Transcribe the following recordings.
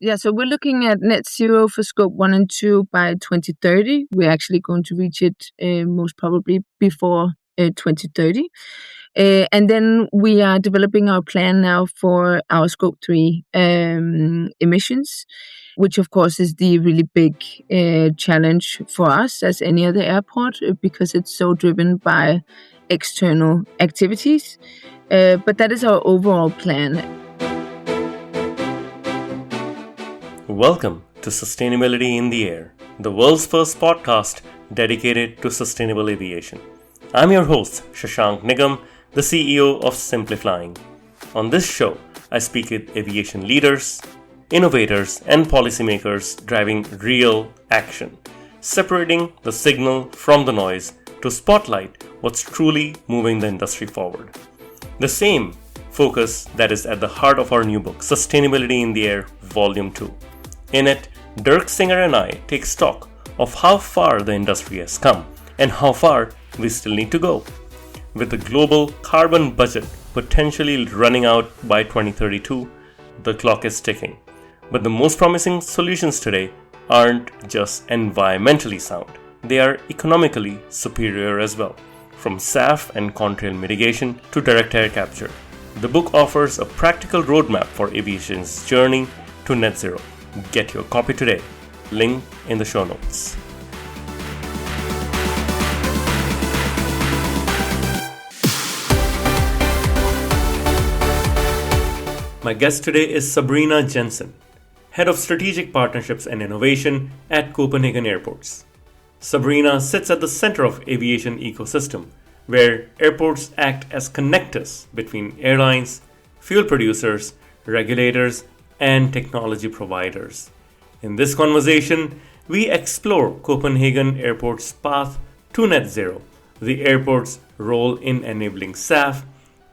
Yeah, so we're looking at net zero for scope 1 and 2 by 2030. We're actually going to reach it most probably before 2030. And then we are developing our plan now for our scope 3 emissions, which of course is the really big challenge for us as any other airport because it's so driven by external activities. But that is our overall plan. Welcome to Sustainability in the Air, the world's first podcast dedicated to sustainable aviation. I'm your host, Shashank Nigam, the CEO of Simplifying. On this show, I speak with aviation leaders, innovators, and policymakers driving real action, separating the signal from the noise to spotlight what's truly moving the industry forward. The same focus that is at the heart of our new book, Sustainability in the Air, Volume 2. In it, Dirk Singer and I take stock of how far the industry has come and how far we still need to go. With the global carbon budget potentially running out by 2032, the clock is ticking. But the most promising solutions today aren't just environmentally sound, they are economically superior as well, from SAF and contrail mitigation to direct air capture. The book offers a practical roadmap for aviation's journey to net zero. Get your copy today. Link in the show notes. My guest today is Sabrina Jensen, Head of Strategic Partnerships and Innovation at Copenhagen Airports. Sabrina sits at the center of aviation ecosystem, where airports act as connectors between airlines, fuel producers, regulators, and technology providers. In this conversation, we explore Copenhagen Airports' path to net zero, the airport's role in enabling SAF,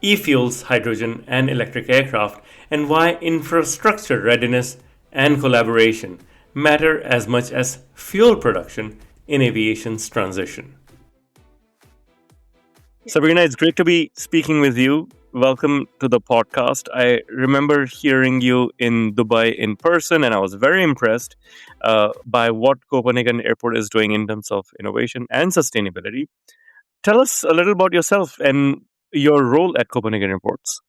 e-fuels, hydrogen and electric aircraft, and why infrastructure readiness and collaboration matter as much as fuel production in aviation's transition. Sabrina, it's great to be speaking with you. Welcome to the podcast. I remember hearing you in Dubai in person, and I was very impressed by what Copenhagen Airport is doing in terms of innovation and sustainability. Tell us a little about yourself and your role at Copenhagen Airports.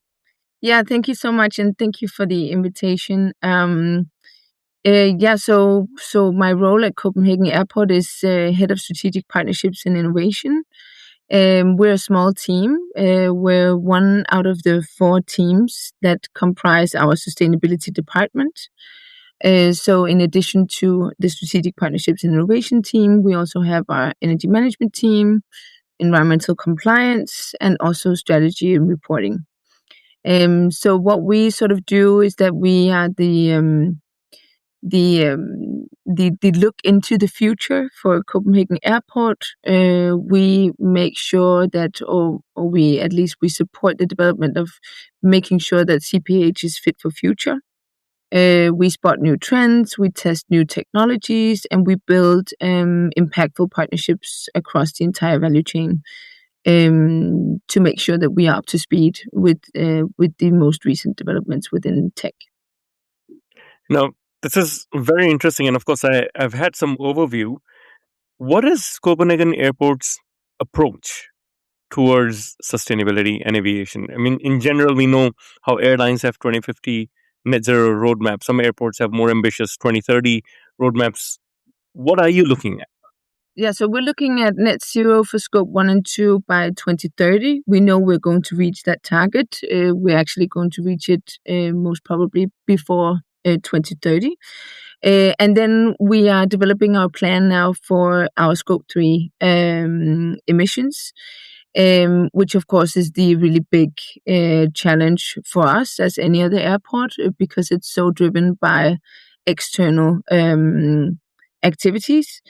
Yeah, thank you so much, and thank you for the invitation. So my role at Copenhagen Airport is Head of Strategic Partnerships and Innovation. We're a small team. We're one out of the 4 teams that comprise our sustainability department. So in addition to the strategic partnerships and innovation team, we also have our energy management team, environmental compliance, and also strategy and reporting. So what we sort of do is that we are the look into the future for Copenhagen Airport. We make sure that, or we support the development of making sure that CPH is fit for future. We spot new trends, we test new technologies, and we build impactful partnerships across the entire value chain to make sure that we are up to speed with the most recent developments within tech. Now, this is very interesting, and of course, I've had some overview. What is Copenhagen Airport's approach towards sustainability and aviation? I mean, in general, we know how airlines have 2050 net zero roadmaps. Some airports have more ambitious 2030 roadmaps. What are you looking at? Yeah, so we're looking at net zero for scope 1 and 2 by 2030. We know we're going to reach that target. We're actually going to reach it most probably before 2030. And then we are developing our plan now for our scope 3 emissions, which of course is the really big challenge for us as any other airport because it's so driven by external activities.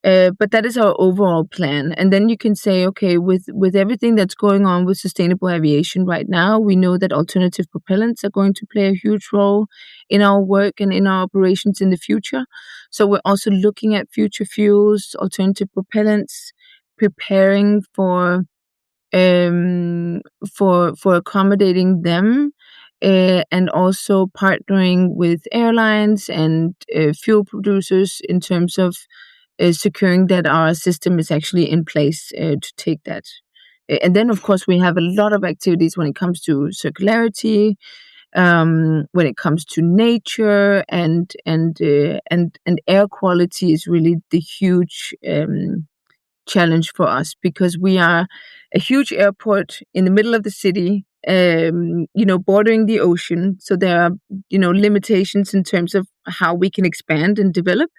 But that is our overall plan. And then you can say, okay, with everything that's going on with sustainable aviation right now, we know that alternative propellants are going to play a huge role in our work and in our operations in the future. So we're also looking at future fuels, alternative propellants, preparing for accommodating them and also partnering with airlines and fuel producers in terms of securing that our system is actually in place to take that. And then, of course, we have a lot of activities when it comes to circularity, when it comes to nature, and air quality is really the huge challenge for us, because we are a huge airport in the middle of the city, bordering the ocean. So there are, limitations in terms of how we can expand and develop.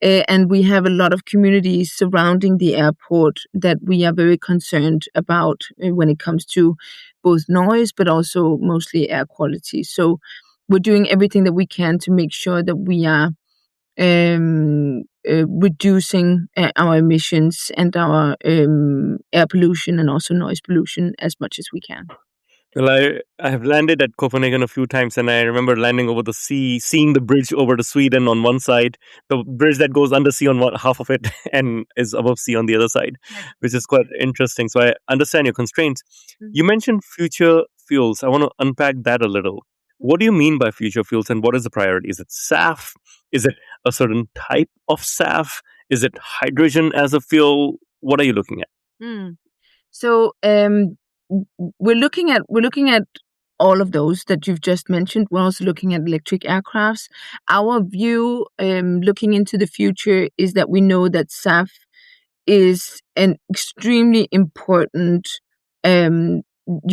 And we have a lot of communities surrounding the airport that we are very concerned about when it comes to both noise, but also mostly air quality. So we're doing everything that we can to make sure that we are reducing our emissions and our air pollution and also noise pollution as much as we can. Well, I have landed at Copenhagen a few times, and I remember landing over the sea, seeing the bridge over to Sweden on one side, the bridge that goes under sea on half of it and is above sea on the other side, which is quite interesting. So I understand your constraints. You mentioned future fuels. I want to unpack that a little. What do you mean by future fuels, and what is the priority? Is it SAF? Is it a certain type of SAF? Is it hydrogen as a fuel? What are you looking at? So we're looking at all of those that you've just mentioned. We're also looking at electric aircrafts. Our view, looking into the future, is that we know that SAF is an extremely important, you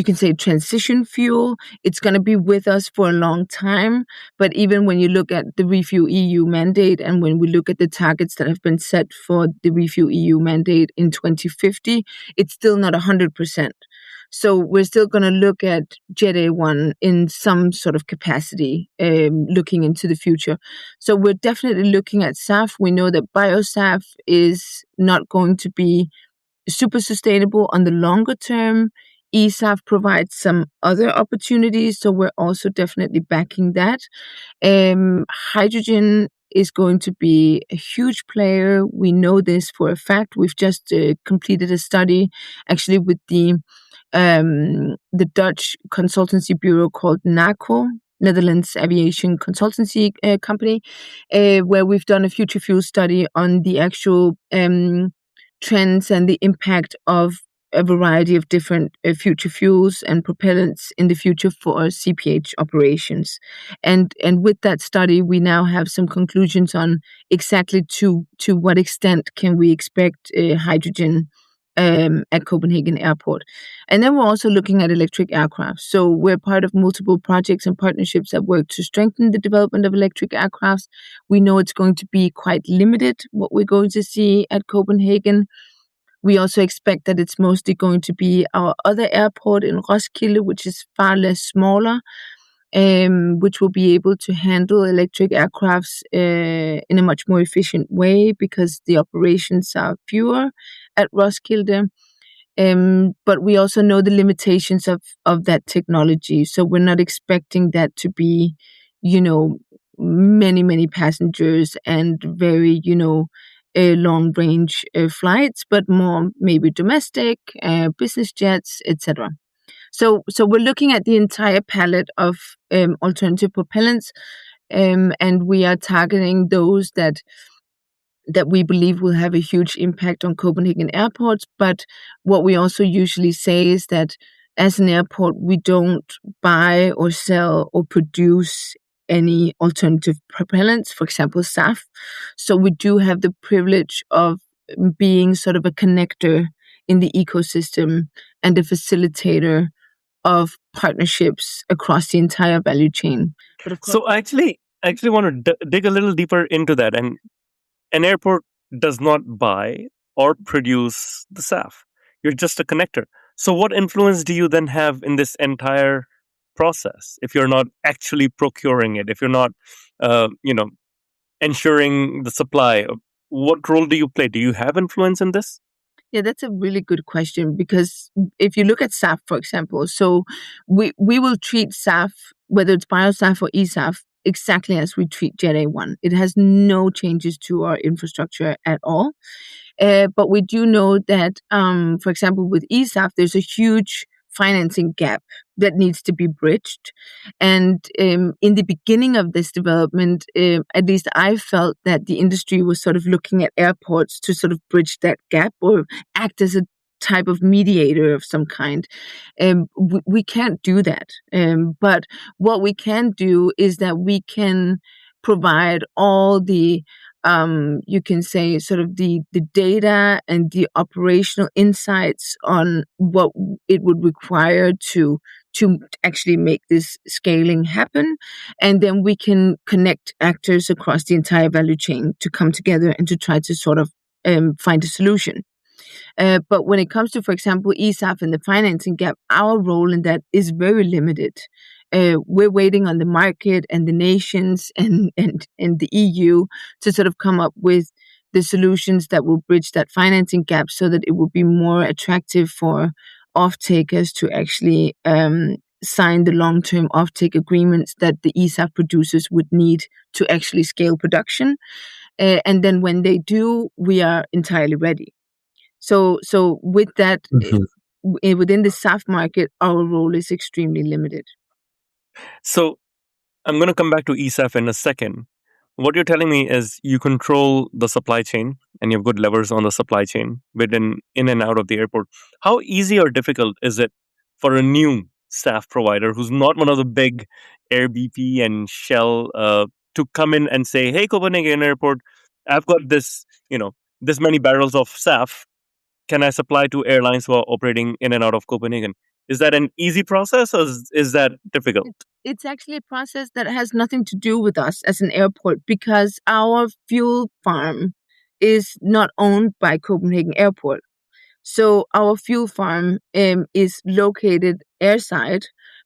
can say, transition fuel. It's going to be with us for a long time. But even when you look at the Refuel EU mandate, and when we look at the targets that have been set for the Refuel EU mandate in 2050, it's still not 100%. So we're still going to look at Jet A1 in some sort of capacity, looking into the future. So we're definitely looking at SAF. We know that bio-SAF is not going to be super sustainable on the longer term. eSAF provides some other opportunities, so we're also definitely backing that. Hydrogen is going to be a huge player. We know this for a fact. We've just completed a study, actually, with the Dutch consultancy bureau called NACO, Netherlands Aviation Consultancy Company, where we've done a future fuel study on the actual trends and the impact of a variety of different future fuels and propellants in the future for CPH operations. And with that study, we now have some conclusions on exactly to what extent can we expect hydrogen at Copenhagen Airport. And then we're also looking at electric aircraft. So we're part of multiple projects and partnerships that work to strengthen the development of electric aircraft. We know it's going to be quite limited what we're going to see at Copenhagen. We also expect that it's mostly going to be our other airport in Roskilde, which is far less smaller, which will be able to handle electric aircrafts in a much more efficient way, because the operations are fewer at Roskilde. But we also know the limitations of that technology. So we're not expecting that to be, many passengers and very, long range flights, but more maybe domestic, business jets, etc. So we're looking at the entire palette of alternative propellants, and we are targeting those that we believe will have a huge impact on Copenhagen airports. But what we also usually say is that as an airport, we don't buy or sell or produce any alternative propellants, for example, SAF. So we do have the privilege of being sort of a connector in the ecosystem and a facilitator of partnerships across the entire value chain. But of course, so I actually want to dig a little deeper into that. And an airport does not buy or produce the SAF. You're just a connector. So what influence do you then have in this entire process if you're not actually procuring it, if you're not, ensuring the supply? What role do you play? Do you have influence in this? Yeah, that's a really good question, because if you look at SAF, for example, so we will treat SAF, whether it's bio-SAF or eSAF, exactly as we treat Jet A1. It has no changes to our infrastructure at all. But we do know that, for example, with eSAF, there's a huge financing gap that needs to be bridged. And in the beginning of this development, at least I felt that the industry was sort of looking at airports to sort of bridge that gap or act as a type of mediator of some kind. We can't do that. But what we can do is that we can provide all the you can say sort of the data and the operational insights on what it would require to actually make this scaling happen. And then we can connect actors across the entire value chain to come together and to try to sort of find a solution. But when it comes to, for example, eSAF and the financing gap, our role in that is very limited. We're waiting on the market and the nations and the EU to sort of come up with the solutions that will bridge that financing gap so that it will be more attractive for offtakers to actually sign the long-term offtake agreements that the eSAF producers would need to actually scale production. And then when they do, we are entirely ready. So with that, within the SAF market, our role is extremely limited. So I'm going to come back to eSAF in a second. What you're telling me is you control the supply chain and you have good levers on the supply chain within in and out of the airport. How easy or difficult is it for a new SAF provider who's not one of the big Air BP and Shell to come in and say, "Hey, Copenhagen Airport, I've got this many barrels of SAF. Can I supply to airlines who are operating in and out of Copenhagen?" Is that an easy process or is that difficult? It's actually a process that has nothing to do with us as an airport because our fuel farm is not owned by Copenhagen Airport. So our fuel farm is located airside,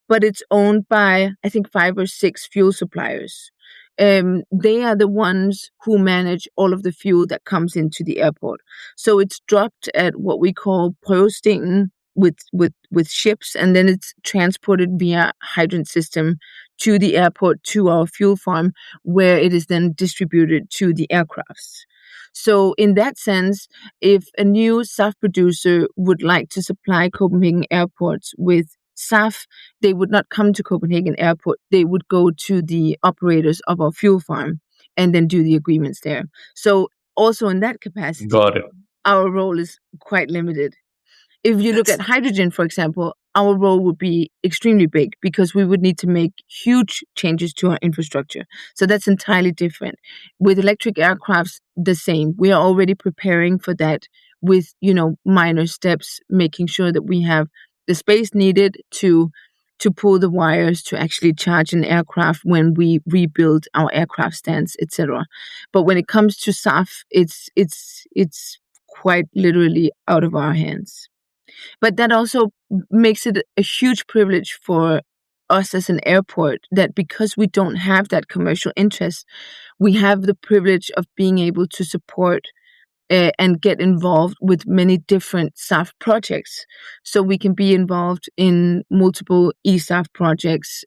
but it's owned by, I think, 5 or 6 fuel suppliers. They are the ones who manage all of the fuel that comes into the airport. So it's dropped at what we call prøvestenen with ships, and then it's transported via hydrant system to the airport, to our fuel farm, where it is then distributed to the aircrafts. So in that sense, if a new SAF producer would like to supply Copenhagen airports with SAF, they would not come to Copenhagen Airport. They would go to the operators of our fuel farm and then do the agreements there. So also in that capacity, Got it. our role is quite limited. If you look at hydrogen, for example, our role would be extremely big because we would need to make huge changes to our infrastructure. So that's entirely different. With electric aircrafts, the same. We are already preparing for that with, minor steps, making sure that we have the space needed to pull the wires to actually charge an aircraft when we rebuild our aircraft stands, etc. But when it comes to SAF, it's quite literally out of our hands. But that also makes it a huge privilege for us as an airport that because we don't have that commercial interest, we have the privilege of being able to support and get involved with many different SAF projects. So we can be involved in multiple eSAF projects,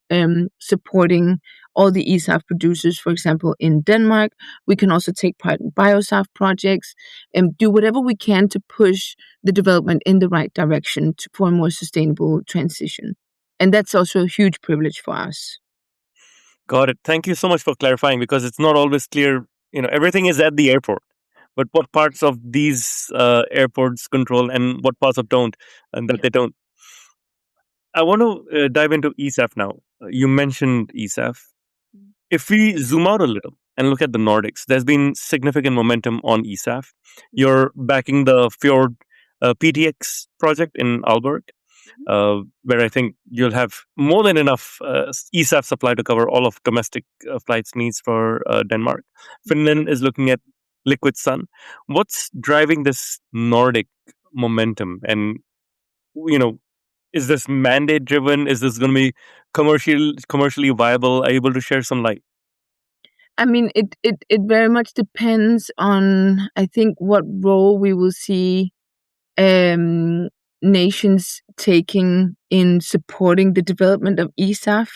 supporting all the eSAF producers, for example, in Denmark. We can also take part in BioSAF projects and do whatever we can to push the development in the right direction for a more sustainable transition. And that's also a huge privilege for us. Got it. Thank you so much for clarifying because it's not always clear. Everything is at the airport, but what parts of these airports control and what parts of don't, and that they don't. I want to dive into eSAF now. You mentioned eSAF. If we zoom out a little and look at the Nordics, there's been significant momentum on eSAF. You're backing the Fjord PTX project in Aalborg, where I think you'll have more than enough eSAF supply to cover all of domestic flights needs for Denmark. Finland is looking at liquid sun. What's driving this Nordic momentum? And, is this mandate driven? Is this going to be commercially viable? Are you able to share some light? I mean, it very much depends on, I think, what role we will see nations taking in supporting the development of eSAF?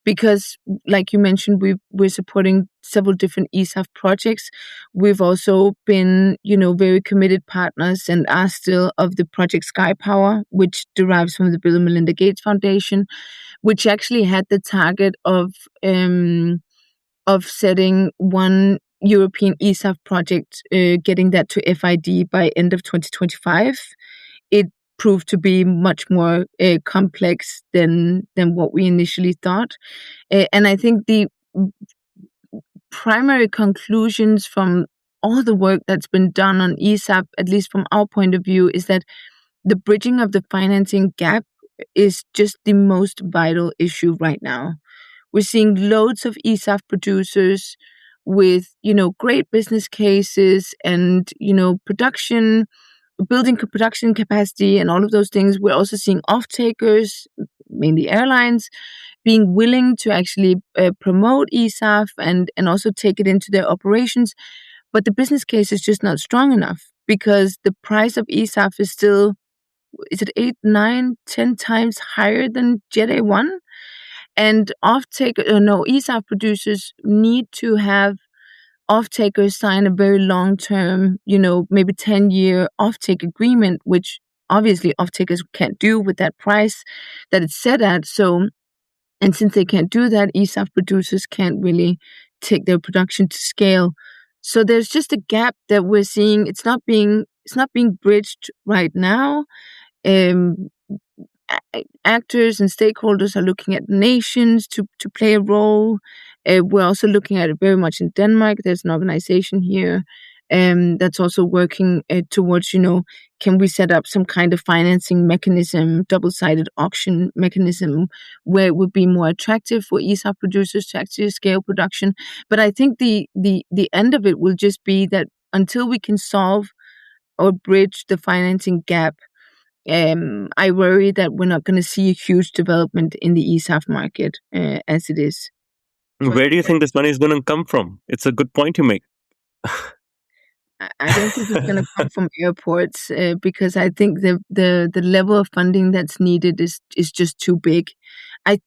Because, like you mentioned, we're supporting several different eSAF projects. We've also been, very committed partners and are still of the project Sky Power, which derives from the Bill and Melinda Gates Foundation, which actually had the target of setting one European eSAF project, getting that to FID by end of 2025. It proved to be much more complex than what we initially thought. And I think the primary conclusions from all the work that's been done on eSAF, at least from our point of view, is that the bridging of the financing gap is just the most vital issue right now. We're seeing loads of eSAF producers with, great business cases and, building production capacity and all of those things. We're also seeing offtakers, mainly airlines, being willing to actually promote eSAF and also take it into their operations. But the business case is just not strong enough because the price of eSAF is still, is it 8, 9, 10 times higher than Jet A1? And eSAF producers need to have off-takers sign a very long-term, maybe 10-year off-take agreement, which obviously off-takers can't do with that price that it's set at. So, and since they can't do that, eSAF producers can't really take their production to scale. So there's just a gap that we're seeing. It's not being bridged right now. Actors and stakeholders are looking at nations to play a role. We're also looking at it very much in Denmark. There's an organization here that's also working towards, can we set up some kind of financing mechanism, double-sided auction mechanism, where it would be more attractive for eSAF producers to actually scale production. But I think the end of it will just be that until we can solve or bridge the financing gap, I worry that we're not going to see a huge development in the eSAF market as it is. Where do you think this money is going to come from? It's a good point you make. I don't think it's going to come from airports because I think the level of funding that's needed is just too big. I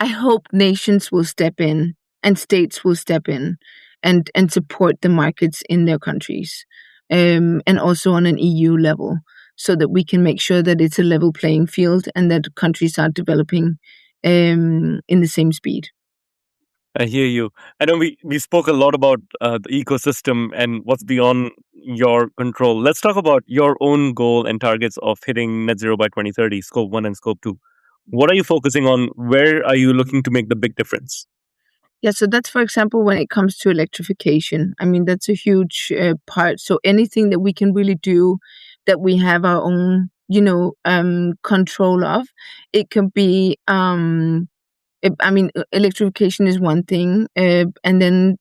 hope nations will step in and states will step in and support the markets in their countries, and also on an EU level, so that we can make sure that it's a level playing field and that countries are developing in the same speed. I hear you. I know we spoke a lot about the ecosystem and what's beyond your control. Let's talk about your own goal and targets of hitting net zero by 2030, scope 1 and scope 2. What are you focusing on? Where are you looking to make the big difference? Yeah, so that's, for example, when it comes to electrification. I mean, that's a huge part. So anything that we can really do that we have our own, control of, it can be, electrification is one thing. And then,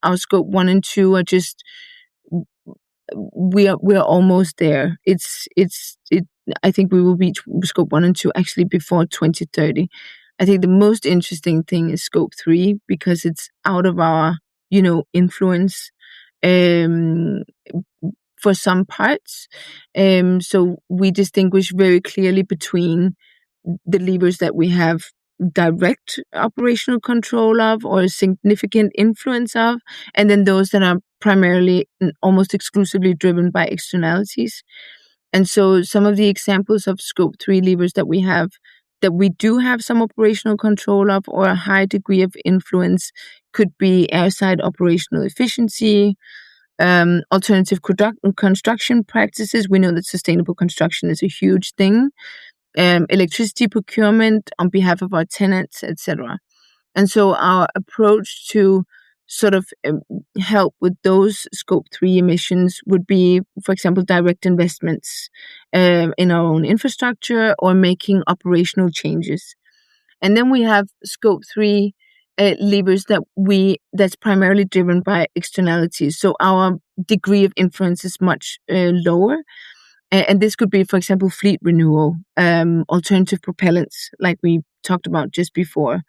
our scope 1 and 2 are just, we're almost there. I think we will reach scope 1 and 2 actually before 2030. I think the most interesting thing is scope 3 because it's out of our, influence for some parts. So we distinguish very clearly between the levers that we have direct operational control of or significant influence of, and then those that are primarily and almost exclusively driven by externalities. And so some of the examples of scope 3 levers that we have that we do have some operational control of or a high degree of influence could be airside operational efficiency, alternative construction practices. We know that sustainable construction is a huge thing. Electricity procurement on behalf of our tenants, etc. And so our approach to sort of help with those scope 3 emissions would be, for example, direct investments in our own infrastructure or making operational changes. And then we have scope 3 levers that's primarily driven by externalities. So our degree of influence is much lower. And this could be, for example, fleet renewal, alternative propellants, like we talked about just before.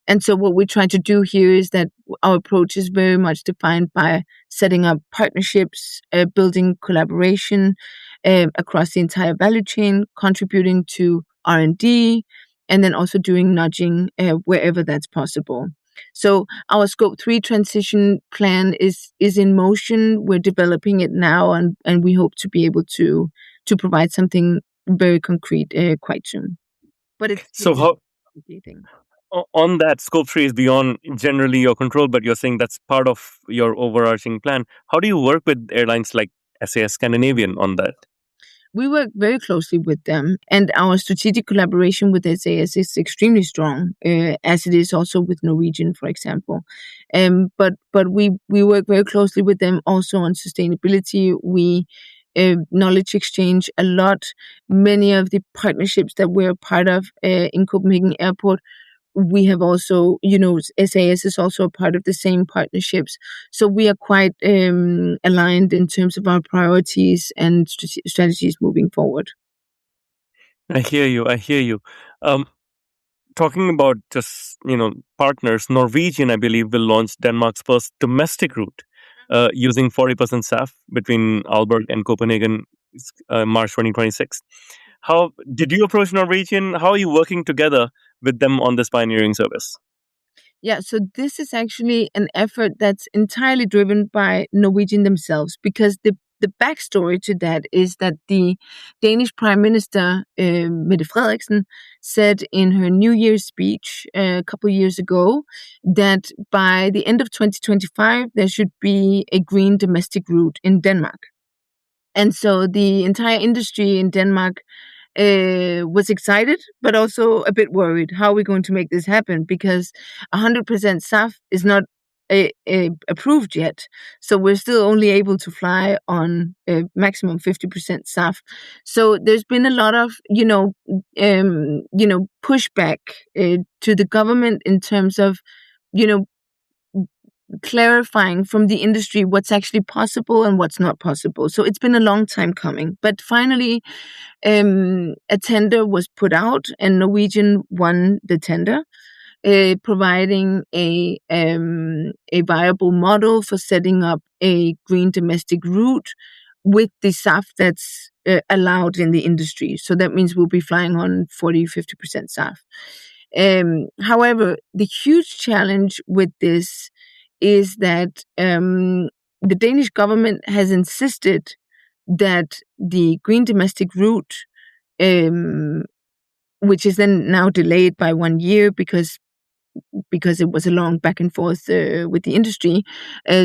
And so what we try to do here is that our approach is very much defined by setting up partnerships, building collaboration, across the entire value chain, contributing to R&D, and then also doing nudging wherever that's possible. So our Scope 3 transition plan is in motion. We're developing it now, and we hope to be able to provide something very concrete quite soon. But it's So how complicating. on that, scope 3 is beyond generally your control, but you're saying that's part of your overarching plan. How do you work with airlines like SAS Scandinavian on that? We work very closely with them, and our strategic collaboration with SAS is extremely strong, as it is also with Norwegian, for example. But we work very closely with them also on sustainability. We knowledge exchange a lot. Many of the partnerships that we're part of in Copenhagen Airport, we have also, SAS is also a part of the same partnerships. So we are quite aligned in terms of our priorities and strategies moving forward. I hear you. I hear you. Talking about just partners, Norwegian, I believe, will launch Denmark's first domestic route using 40% SAF between Aalborg and Copenhagen, March 2026. How did you approach Norwegian? How are you working together with them on this pioneering service? Yeah, so this is actually an effort that's entirely driven by Norwegian themselves, because the backstory to that is that the Danish Prime Minister, Mette Frederiksen, said in her New Year's speech a couple of years ago that by the end of 2025, there should be a green domestic route in Denmark. And so the entire industry in Denmark was excited, but also a bit worried. How are we going to make this happen? Because 100% SAF is not approved yet. So we're still only able to fly on maximum 50% SAF. So there's been a lot of, pushback to the government in terms of, clarifying from the industry what's actually possible and what's not possible. So it's been a long time coming. But finally, a tender was put out, and Norwegian won the tender, providing a viable model for setting up a green domestic route with the SAF that's allowed in the industry. So that means we'll be flying on 40-50% SAF. However, the huge challenge with this is that the Danish government has insisted that the green domestic route, which is then now delayed by 1 year because it was a long back and forth with the industry,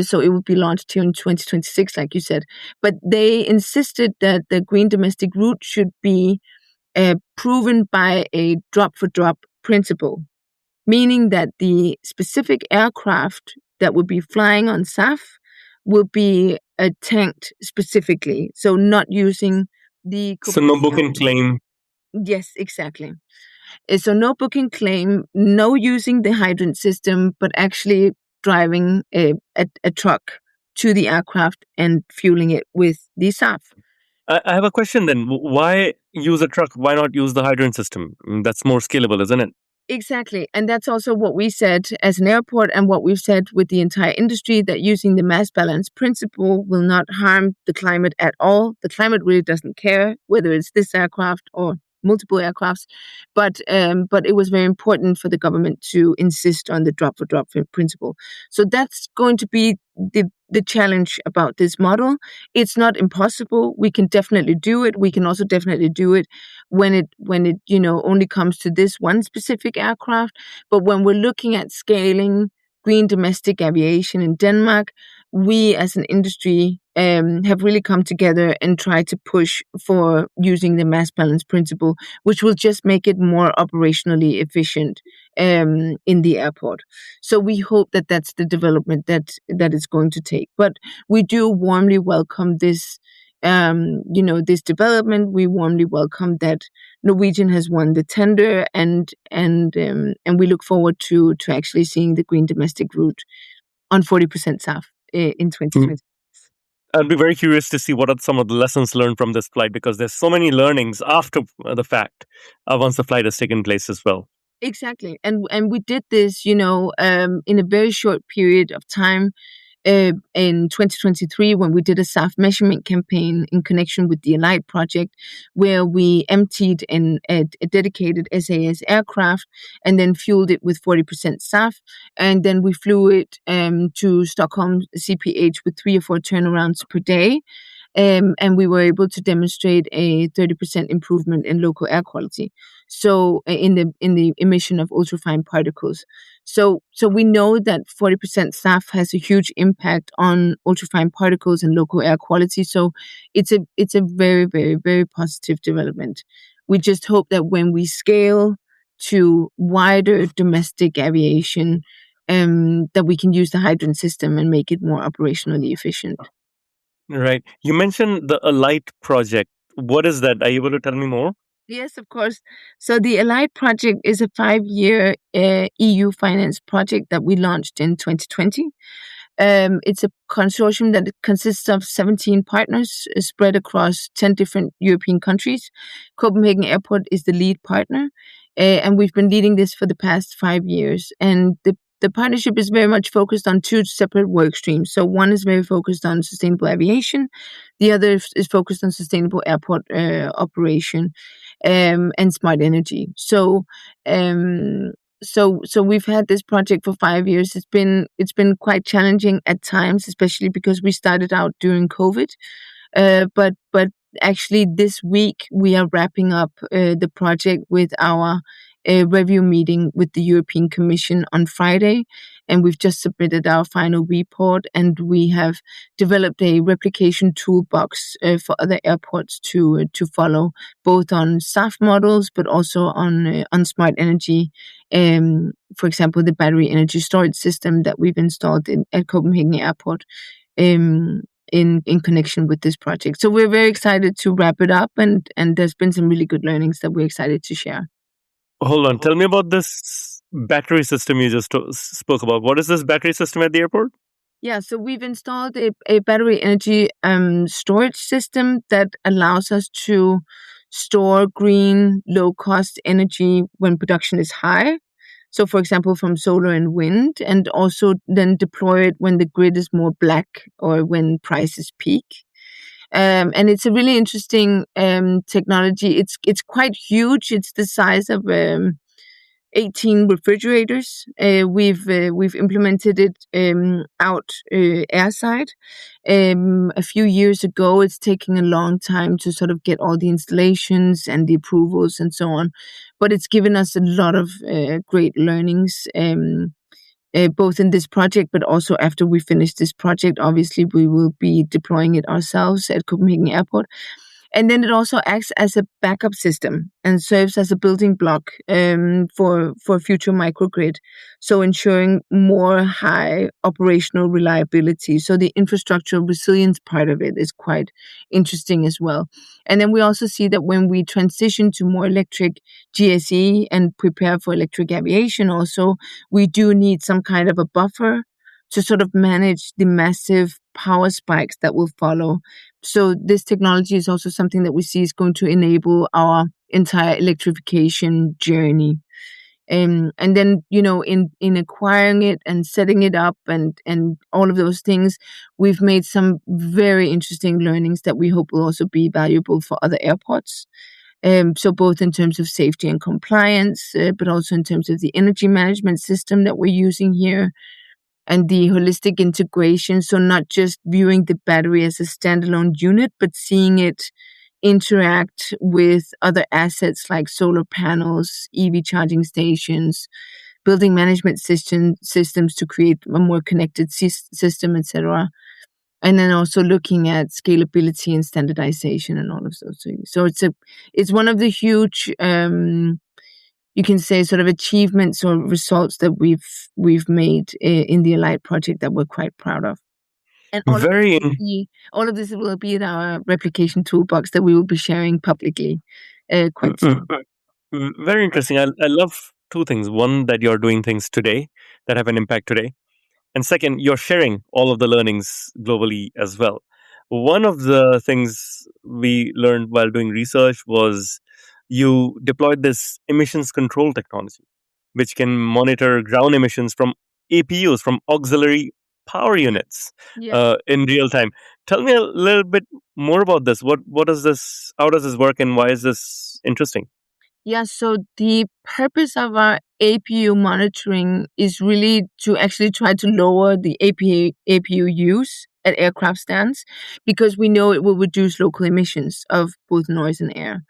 so it would be launched here in 2026, like you said. But they insisted that the green domestic route should be proven by a drop-for-drop principle, meaning that the specific aircraft that would be flying on SAF will be tanked specifically, so not using the... So no book and claim. Yes, exactly. So no book and claim, no using the hydrant system, but actually driving a truck to the aircraft and fueling it with the SAF. I have a question then. Why use a truck? Why not use the hydrant system? That's more scalable, isn't it? Exactly. And that's also what we said as an airport, and what we've said with the entire industry, that using the mass balance principle will not harm the climate at all. The climate really doesn't care whether it's this aircraft or multiple aircrafts, but it was very important for the government to insist on the drop-for-drop principle. So that's going to be the challenge about this model. It's not impossible. We can definitely do it. We can also definitely do it when it only comes to this one specific aircraft. But when we're looking at scaling green domestic aviation in Denmark, we as an industry have really come together and tried to push for using the mass balance principle, which will just make it more operationally efficient in the airport. So we hope that that's the development that is going to take. But we do warmly welcome this, this development. We warmly welcome that Norwegian has won the tender, and we look forward to actually seeing the green domestic route on 40% SAF in 2020. I'd be very curious to see what are some of the lessons learned from this flight, because there's so many learnings after the fact, once the flight has taken place as well. Exactly. And we did this, in a very short period of time. in 2023 when we did a SAF measurement campaign in connection with the ALIGHT project, where we emptied a dedicated SAS aircraft and then fueled it with 40% SAF. And then we flew it to Stockholm CPH with 3 or 4 turnarounds per day. And we were able to demonstrate a 30% improvement in local air quality. So in the emission of ultrafine particles. So we know that 40% SAF has a huge impact on ultrafine particles and local air quality. So it's a very, very, very positive development. We just hope that when we scale to wider domestic aviation, that we can use the hydrogen system and make it more operationally efficient. Right. You mentioned the ALIGHT project. What is that? Are you able to tell me more? Yes, of course. So the ALIGHT project is a 5-year EU finance project that we launched in 2020. It's a consortium that consists of 17 partners spread across 10 different European countries. Copenhagen Airport is the lead partner, and we've been leading this for the past 5 years. And the partnership is very much focused on 2 separate work streams. So one is very focused on sustainable aviation, the other is focused on sustainable airport operation and smart energy. So we've had this project for 5 years. It's been quite challenging at times, especially because we started out during COVID. But actually this week we are wrapping up the project with our review meeting with the European Commission on Friday, and we've just submitted our final report, and we have developed a replication toolbox for other airports to follow, both on SAF models but also on smart energy. For example, the battery energy storage system that we've installed at Copenhagen Airport. In connection with this project. So we're very excited to wrap it up, and there's been some really good learnings that we're excited to share. Hold on. Tell me about this battery system you just spoke about. What is this battery system at the airport? Yeah, so we've installed a battery energy storage system that allows us to store green, low-cost energy when production is high. So, for example, from solar and wind, and also then deploy it when the grid is more black or when prices peak. And it's a really interesting technology. It's quite huge. It's the size of 18 refrigerators. We've implemented it out airside. A few years ago, it's taking a long time to sort of get all the installations and the approvals and so on, but it's given us a lot of great learnings. Both in this project, but also after we finish this project, obviously we will be deploying it ourselves at Copenhagen Airport. And then it also acts as a backup system and serves as a building block for future microgrid, so ensuring more high operational reliability. So the infrastructural resilience part of it is quite interesting as well. And then we also see that when we transition to more electric GSE and prepare for electric aviation also, we do need some kind of a buffer to sort of manage the massive power spikes that will follow. So this technology is also something that we see is going to enable our entire electrification journey. And then, in acquiring it and setting it up and all of those things, we've made some very interesting learnings that we hope will also be valuable for other airports. So both in terms of safety and compliance, but also in terms of the energy management system that we're using here, and the holistic integration. So not just viewing the battery as a standalone unit, but seeing it interact with other assets like solar panels, EV charging stations, building management systems to create a more connected system, etc. And then also looking at scalability and standardization and all of those things. So it's one of the huge you can say sort of achievements or results that we've made in the ALIGHT project that we're quite proud of. And all of this will be in our replication toolbox that we will be sharing publicly quite soon. Very interesting. I love 2 things. One, that you're doing things today that have an impact today. And second, you're sharing all of the learnings globally as well. One of the things we learned while doing research was you deployed this emissions control technology, which can monitor ground emissions from APUs, from auxiliary power units Yeah. in real time. Tell me a little bit more about this. What does this? How does this work, and why is this interesting? Yeah, so the purpose of our APU monitoring is really to actually try to lower the APU use at aircraft stands because we know it will reduce local emissions of both noise and air.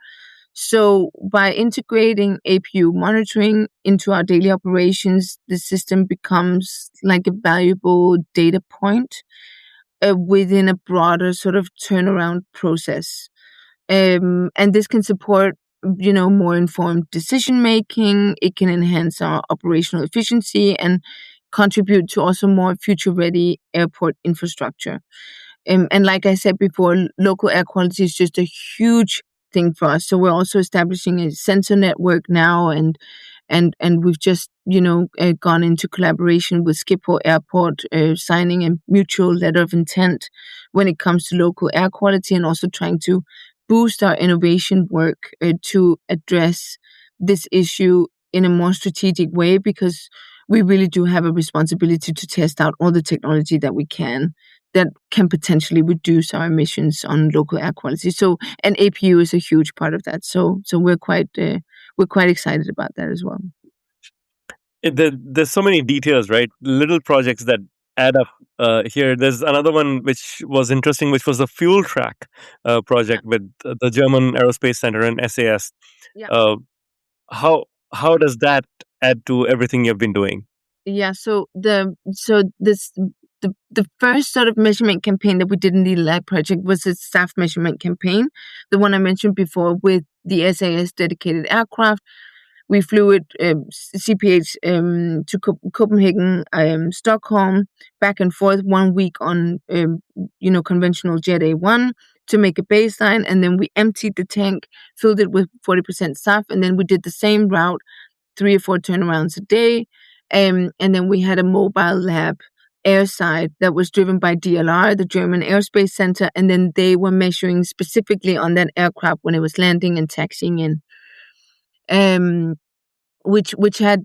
So by integrating APU monitoring into our daily operations, the system becomes like a valuable data point within a broader sort of turnaround process. And this can support, more informed decision making. It can enhance our operational efficiency and contribute to also more future ready airport infrastructure. And like I said before, local air quality is just a huge thing for us. So we're also establishing a sensor network now, and we've just gone into collaboration with Schiphol Airport, signing a mutual letter of intent when it comes to local air quality, and also trying to boost our innovation work to address this issue in a more strategic way, because we really do have a responsibility to test out all the technology that can potentially reduce our emissions on local air quality. So, and APU is a huge part of that. So we're quite excited about that as well. There's so many details, right? Little projects that add up here. There's another one which was interesting, which was the FuelTrack Yeah, project with the German Aerospace Center and SAS. yeah, Uh, how does that add to everything you've been doing? yeah. The first sort of measurement campaign that we did in the lab project was a SAF measurement campaign, the one I mentioned before with the SAS dedicated aircraft. We flew it CPH to Copenhagen, Stockholm, back and forth 1 week on conventional Jet A1 to make a baseline, and then we emptied the tank, filled it with 40% SAF, and then we did the same route 3 or 4 turnarounds a day, and then we had a mobile lab airside that was driven by DLR, the German Aerospace Center, and then they were measuring specifically on that aircraft when it was landing and taxiing in. Which had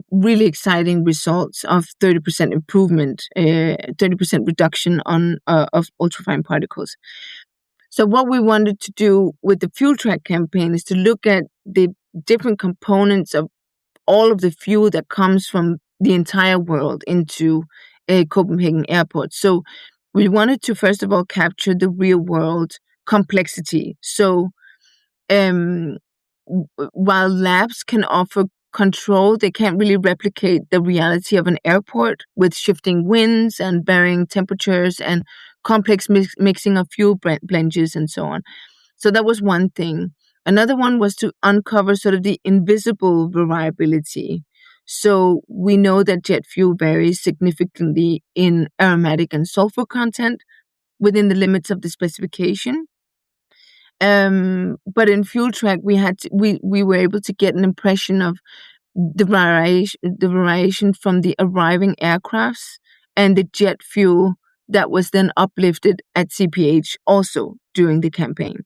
really exciting results of 30% improvement, 30% reduction on of ultrafine particles. So what we wanted to do with the FuelTrack campaign is to look at the different components of all of the fuel that comes from the entire world into Copenhagen Airport. So we wanted to first of all capture the real world complexity. So um, while labs can offer control, they can't really replicate the reality of an airport with shifting winds and varying temperatures and complex mixing of fuel blends and so on. So that was one thing. Another one was to uncover sort of the invisible variability. So we know that jet fuel varies significantly in aromatic and sulphur content within the limits of the specification. But in FuelTrack, we were able to get an impression of the variation from the arriving aircrafts and the jet fuel that was then uplifted at CPH also during the campaign.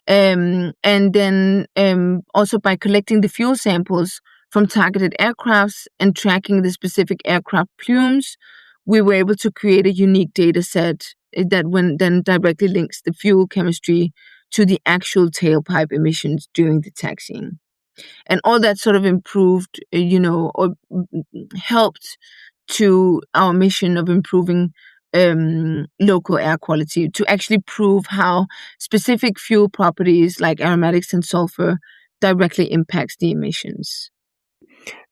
And then also by collecting the fuel samples from targeted aircrafts and tracking the specific aircraft plumes, we were able to create a unique data set that then directly links the fuel chemistry to the actual tailpipe emissions during the taxiing. And all that sort of improved, or helped to our mission of improving local air quality, to actually prove how specific fuel properties like aromatics and sulfur directly impacts the emissions.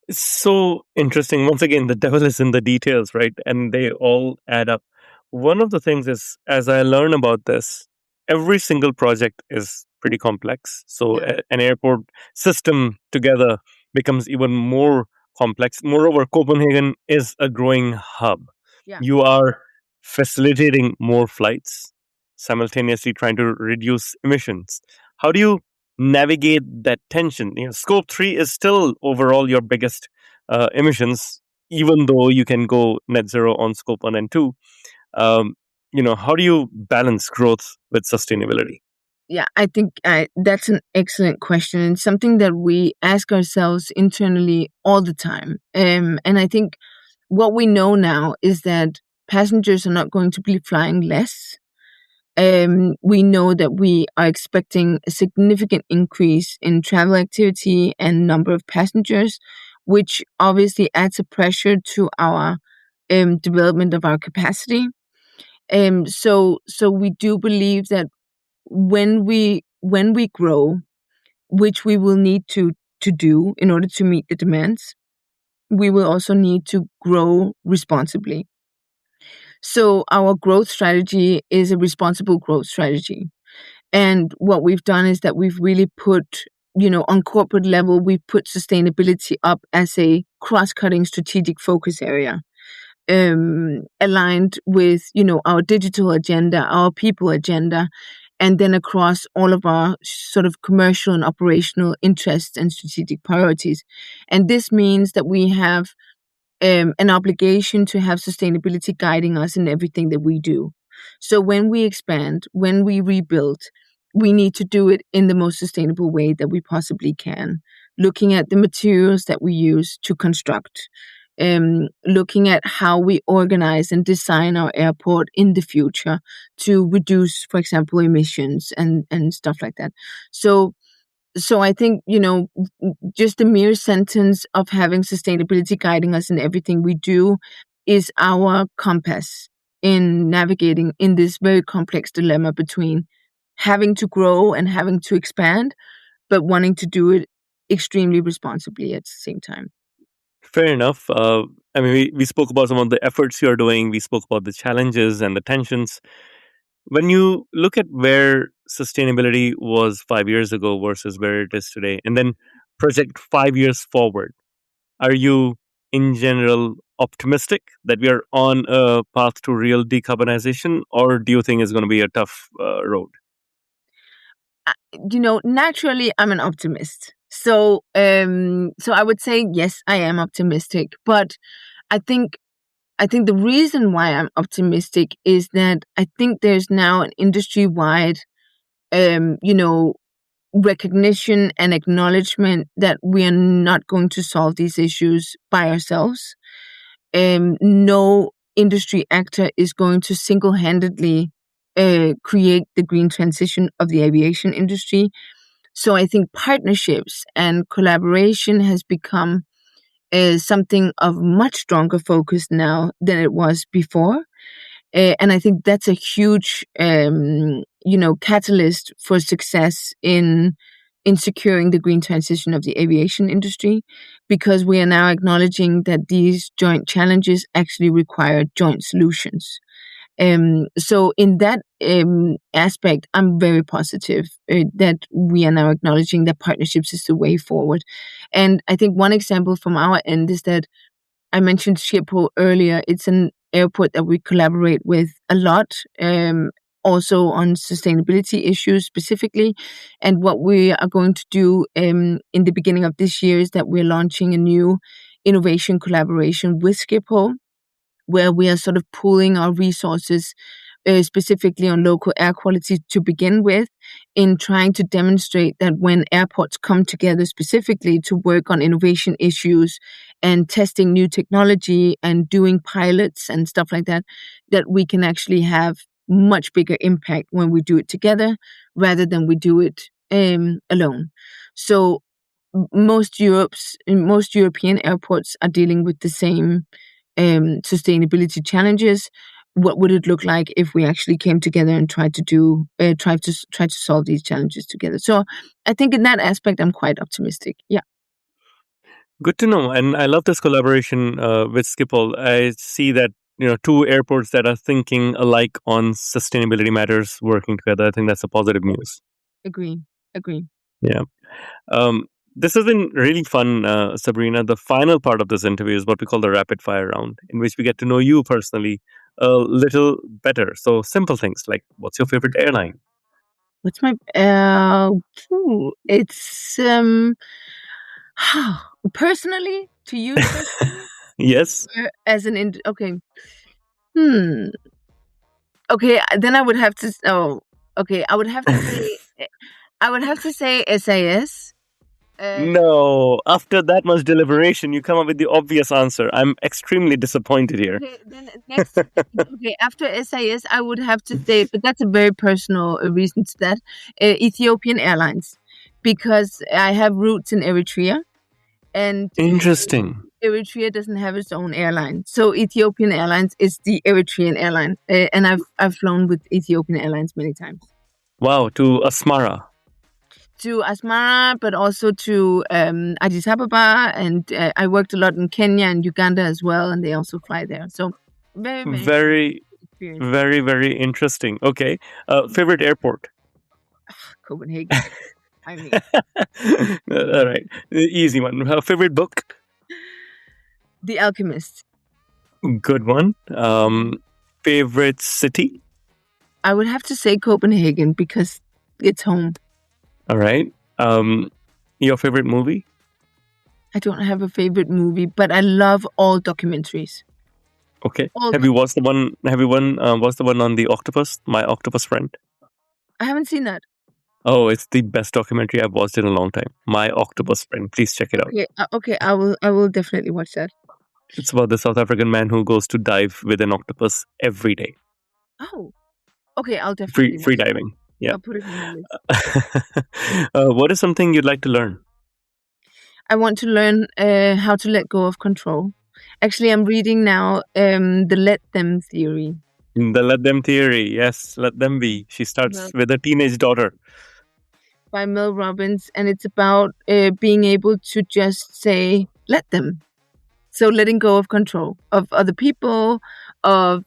It's so interesting. Once again, the devil is in the details, right? And they all add up. One of the things is, as I learn about this, every single project is pretty complex. So Yeah, an airport system together becomes even more complex. Moreover, Copenhagen is a growing hub. yeah. You are facilitating more flights, simultaneously trying to reduce emissions. How do you navigate that tension? Scope 3 is still overall your biggest emissions, even though you can go net zero on scope 1 and 2. um, how do you balance growth with sustainability? Yeah, I think that's an excellent question, and something that we ask ourselves internally all the time. And I think what we know now is that passengers are not going to be flying less. We know that we are expecting a significant increase in travel activity and number of passengers, which obviously adds a pressure to our development of our capacity. So we do believe that when we grow, which we will need to do in order to meet the demands, we will also need to grow responsibly. So our growth strategy is a responsible growth strategy. And what we've done is that we've really put, on corporate level, we've put sustainability up as a cross-cutting strategic focus area, aligned with, our digital agenda, our people agenda, and then across all of our sort of commercial and operational interests and strategic priorities. And this means that we have an obligation to have sustainability guiding us in everything that we do. So when we expand, when we rebuild, we need to do it in the most sustainable way that we possibly can. Looking at the materials that we use to construct, looking at how we organize and design our airport in the future to reduce, for example, emissions and stuff like that. So I think, just the mere sentence of having sustainability guiding us in everything we do is our compass in navigating in this very complex dilemma between having to grow and having to expand, but wanting to do it extremely responsibly at the same time. Fair enough. I mean, we spoke about some of the efforts you're doing. We spoke about the challenges and the tensions. When you look at where sustainability was 5 years ago versus where it is today, and then project 5 years forward, are you in general optimistic that we are on a path to real decarbonization, or do you think it's going to be a tough road? Naturally, I'm an optimist. So I would say yes, I am optimistic. But I think I think the reason why I'm optimistic is that I think there's now an industry-wide, um, you know, recognition and acknowledgement that we are not going to solve these issues by ourselves. No industry actor is going to single-handedly create the green transition of the aviation industry. So I think partnerships and collaboration has become something of much stronger focus now than it was before. And I think that's a huge, catalyst for success in securing the green transition of the aviation industry, because we are now acknowledging that these joint challenges actually require joint solutions. So in that aspect, I'm very positive that we are now acknowledging that partnerships is the way forward. And I think one example from our end is that I mentioned Schiphol earlier. It's an airport that we collaborate with a lot, also on sustainability issues specifically. And what we are going to do in the beginning of this year is that we're launching a new innovation collaboration with Schiphol, where we are sort of pooling our resources specifically on local air quality to begin with, in trying to demonstrate that when airports come together specifically to work on innovation issues and testing new technology and doing pilots and stuff like that, that we can actually have much bigger impact when we do it together rather than we do it alone. So most European airports are dealing with the same sustainability challenges. What would it look like if we actually came together and try to solve these challenges together? So I think in that aspect, I'm quite optimistic. Yeah, Good to know, and I love this collaboration with Schiphol. I see that two airports that are thinking alike on sustainability matters working together. I think that's a positive news. agree, agree. Yeah. This has been really fun, Sabrina. The final part of this interview is what we call the rapid fire round, in which we get to know you personally a little better. So simple things like, what's your favorite airline? What's my it's personally, to you personally, Yes. as an okay. Hmm. Okay, then I would have to. Oh, okay. I would have to say. I would have to say SAS. No, after that much deliberation, you come up with the obvious answer. I'm extremely disappointed here. Okay, then next. Okay, after SAS, I would have to say, but that's a very personal reason to that. Ethiopian Airlines, because I have roots in Eritrea, and Interesting. Eritrea doesn't have its own airline. So Ethiopian Airlines is the Eritrean airline, and I've flown with Ethiopian Airlines many times Wow, to Asmara. to Asmara, but also to Addis Ababa, and I worked a lot in Kenya and Uganda as well, and they also fly there. So very very Very, experience. very, very interesting. Okay. Favorite airport? Copenhagen. I mean, All right. Easy one. Favorite book? The Alchemist. Good one. Favorite city? I would have to say Copenhagen because it's home. All right. Your favorite movie? I don't have a favorite movie, but I love all documentaries. Okay. All Have you watched the one? Watched the one on the octopus? My octopus friend. I haven't seen that. Oh, it's the best documentary I've watched in a long time. My octopus friend. Please check it out. Okay, okay, I will definitely watch that. It's about the South African man who goes to dive with an octopus every day. Oh, okay, I'll definitely Free watch it. diving. Yeah. I'll put it in my list. What is something you'd like to learn? I want to learn how to let go of control. Actually, I'm reading now the let them theory. The let them theory. Yes, let them be. She starts with a teenage daughter. By Mel Robbins, and it's about being able to just say, let them. So letting go of control of other people, of,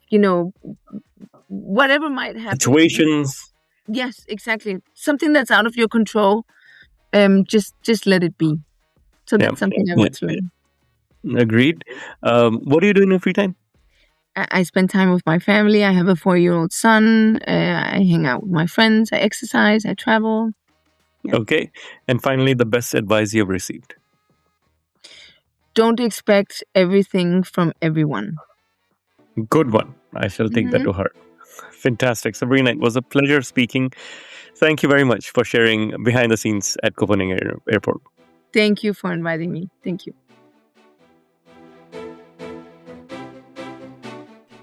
whatever might happen. Situations. Yes, exactly. Something that's out of your control, just let it be. So that's something I want to learn. Agreed. What do you do in your free time? I spend time with my family. I have a 4-year-old son. I hang out with my friends. I exercise. I travel. Yeah. Okay. And finally, the best advice you've received. Don't expect everything from everyone. Good one. I shall take that to heart. Fantastic. Sabrina, it was a pleasure speaking. Thank you very much for sharing behind the scenes at Copenhagen Airport. Thank you for inviting me. Thank you.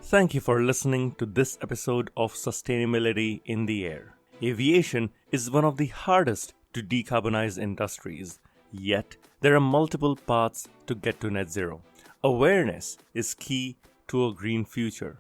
Thank you for listening to this episode of Sustainability in the Air. Aviation is one of the hardest to decarbonize industries, yet there are multiple paths to get to net zero. Awareness is key to a green future.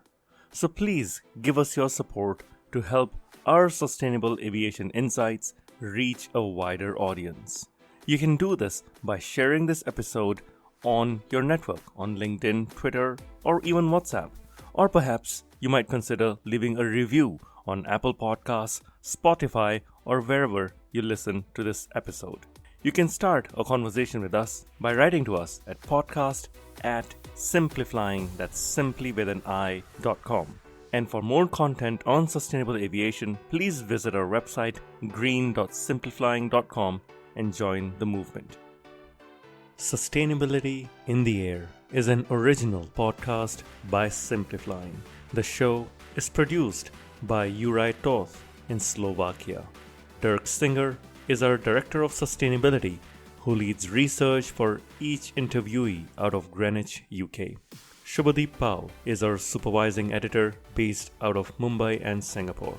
So please give us your support to help our sustainable aviation insights reach a wider audience. You can do this by sharing this episode on your network, on LinkedIn, Twitter, or even WhatsApp. Or perhaps you might consider leaving a review on Apple Podcasts, Spotify, or wherever you listen to this episode. You can start a conversation with us by writing to us at podcast@simpliflying, that's simply with an i.com. And for more content on sustainable aviation, please visit our website green.simplifying.com and join the movement. Sustainability in the Air is an original podcast by Simplifying. The show is produced by Juraj Toth in Slovakia. Dirk Singer is our Director of Sustainability, who leads research for each interviewee out of Greenwich, UK. Shubhadeep Pal is our Supervising Editor based out of Mumbai and Singapore.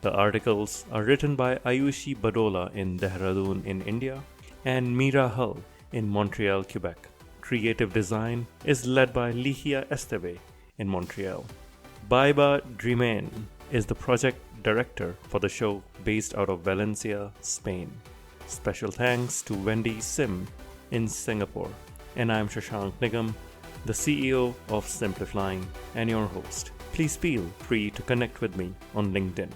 The articles are written by Ayushi Badola in Dehradun in India and Mira Hull in Montreal, Quebec. Creative design is led by Ligia Esteve in Montreal. Baiba Driman is the project director for the show based out of Valencia, Spain. Special thanks to Wendy Sim in Singapore. And I'm Shashank Nigam, the CEO of Simplifying and your host. Please feel free to connect with me on LinkedIn.